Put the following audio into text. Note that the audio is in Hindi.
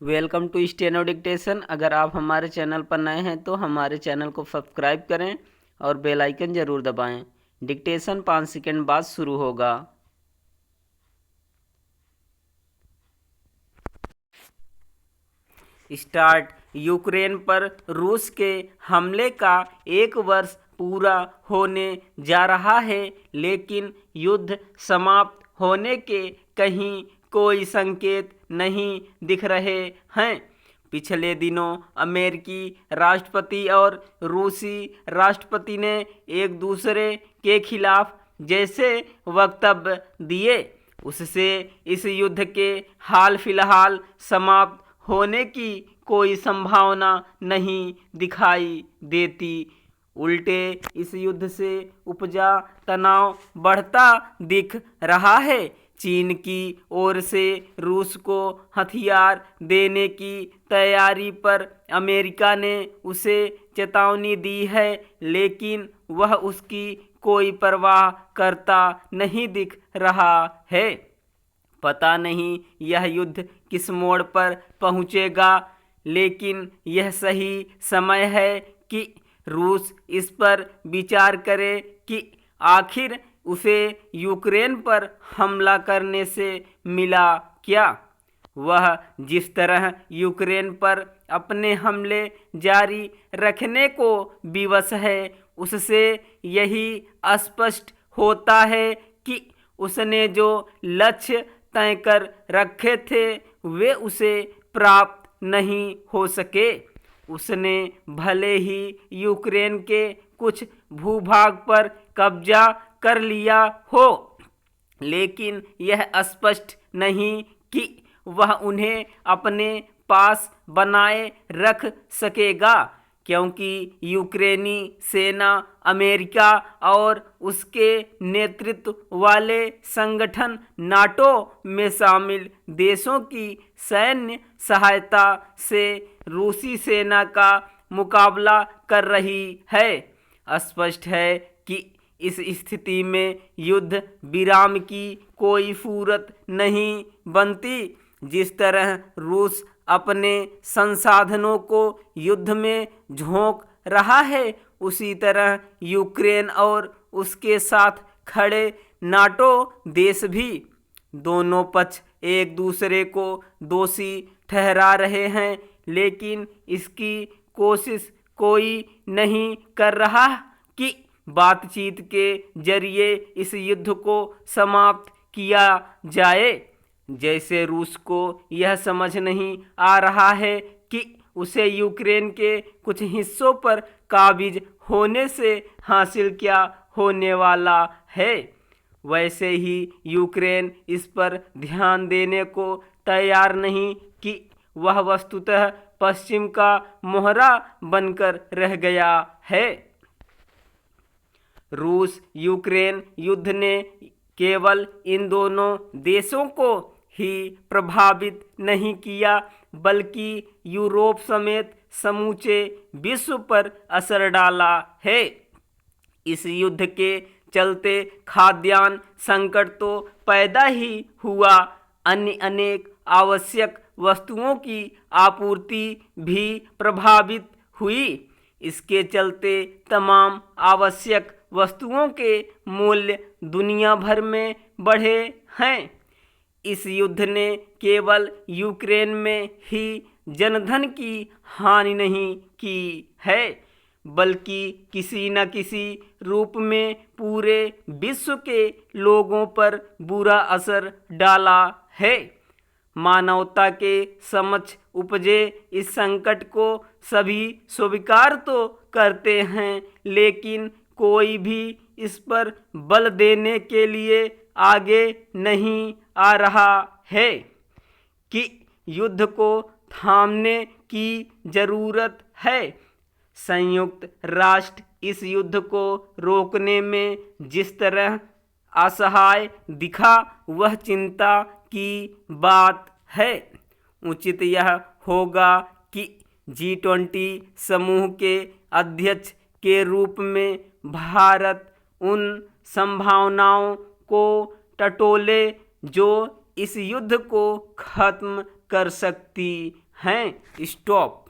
Welcome to steno dictation. अगर आप हमारे चैनल पर नए हैं तो हमारे चैनल को सब्सक्राइब करें और बेल आइकन ज़रूर दबाएं। डिक्टेशन 5 सेकंड बाद शुरू होगा। स्टार्ट। यूक्रेन पर रूस के हमले का 1 वर्ष पूरा होने जा रहा है, लेकिन युद्ध समाप्त होने के कहीं कोई संकेत नहीं दिख रहे हैं। पिछले दिनों अमेरिकी राष्ट्रपति और रूसी राष्ट्रपति ने एक दूसरे के खिलाफ जैसे वक्तव्य दिए, उससे इस युद्ध के हाल फिलहाल समाप्त होने की कोई संभावना नहीं दिखाई देती। उल्टे इस युद्ध से उपजा तनाव बढ़ता दिख रहा है। चीन की ओर से रूस को हथियार देने की तैयारी पर अमेरिका ने उसे चेतावनी दी है, लेकिन वह उसकी कोई परवाह करता नहीं दिख रहा है। पता नहीं यह युद्ध किस मोड़ पर पहुंचेगा, लेकिन यह सही समय है कि रूस इस पर विचार करे कि आखिर उसे यूक्रेन पर हमला करने से मिला क्या। वह जिस तरह यूक्रेन पर अपने हमले जारी रखने को विवश है, उससे यही स्पष्ट होता है कि उसने जो लक्ष्य तय कर रखे थे वे उसे प्राप्त नहीं हो सके। उसने भले ही यूक्रेन के कुछ भूभाग पर कब्जा कर लिया हो, लेकिन यह स्पष्ट नहीं कि वह उन्हें अपने पास बनाए रख सकेगा, क्योंकि यूक्रेनी सेना अमेरिका और उसके नेतृत्व वाले संगठन नाटो में शामिल देशों की सैन्य सहायता से रूसी सेना का मुकाबला कर रही है। स्पष्ट है कि इस स्थिति में युद्ध विराम की कोई सूरत नहीं बनती। जिस तरह रूस अपने संसाधनों को युद्ध में झोंक रहा है, उसी तरह यूक्रेन और उसके साथ खड़े नाटो देश भी। दोनों पक्ष एक दूसरे को दोषी ठहरा रहे हैं, लेकिन इसकी कोशिश कोई नहीं कर रहा कि बातचीत के जरिए इस युद्ध को समाप्त किया जाए। जैसे रूस को यह समझ नहीं आ रहा है कि उसे यूक्रेन के कुछ हिस्सों पर काबिज होने से हासिल क्या होने वाला है, वैसे ही यूक्रेन इस पर ध्यान देने को तैयार नहीं कि वह वस्तुतः पश्चिम का मोहरा बनकर रह गया है। रूस यूक्रेन युद्ध ने केवल इन दोनों देशों को ही प्रभावित नहीं किया, बल्कि यूरोप समेत समूचे विश्व पर असर डाला है। इस युद्ध के चलते खाद्यान्न संकट तो पैदा ही हुआ, अन्य अनेक आवश्यक वस्तुओं की आपूर्ति भी प्रभावित हुई। इसके चलते तमाम आवश्यक वस्तुओं के मूल्य दुनिया भर में बढ़े हैं। इस युद्ध ने केवल यूक्रेन में ही जनधन की हानि नहीं की है, बल्कि किसी न किसी रूप में पूरे विश्व के लोगों पर बुरा असर डाला है। मानवता के समक्ष उपजे इस संकट को सभी स्वीकार तो करते हैं, लेकिन कोई भी इस पर बल देने के लिए आगे नहीं आ रहा है कि युद्ध को थामने की जरूरत है। संयुक्त राष्ट्र इस युद्ध को रोकने में जिस तरह असहाय दिखा, वह चिंता की बात है। उचित यह होगा कि G20 समूह के अध्यक्ष के रूप में भारत उन संभावनाओं को टटोले जो इस युद्ध को खत्म कर सकती हैं। स्टॉप।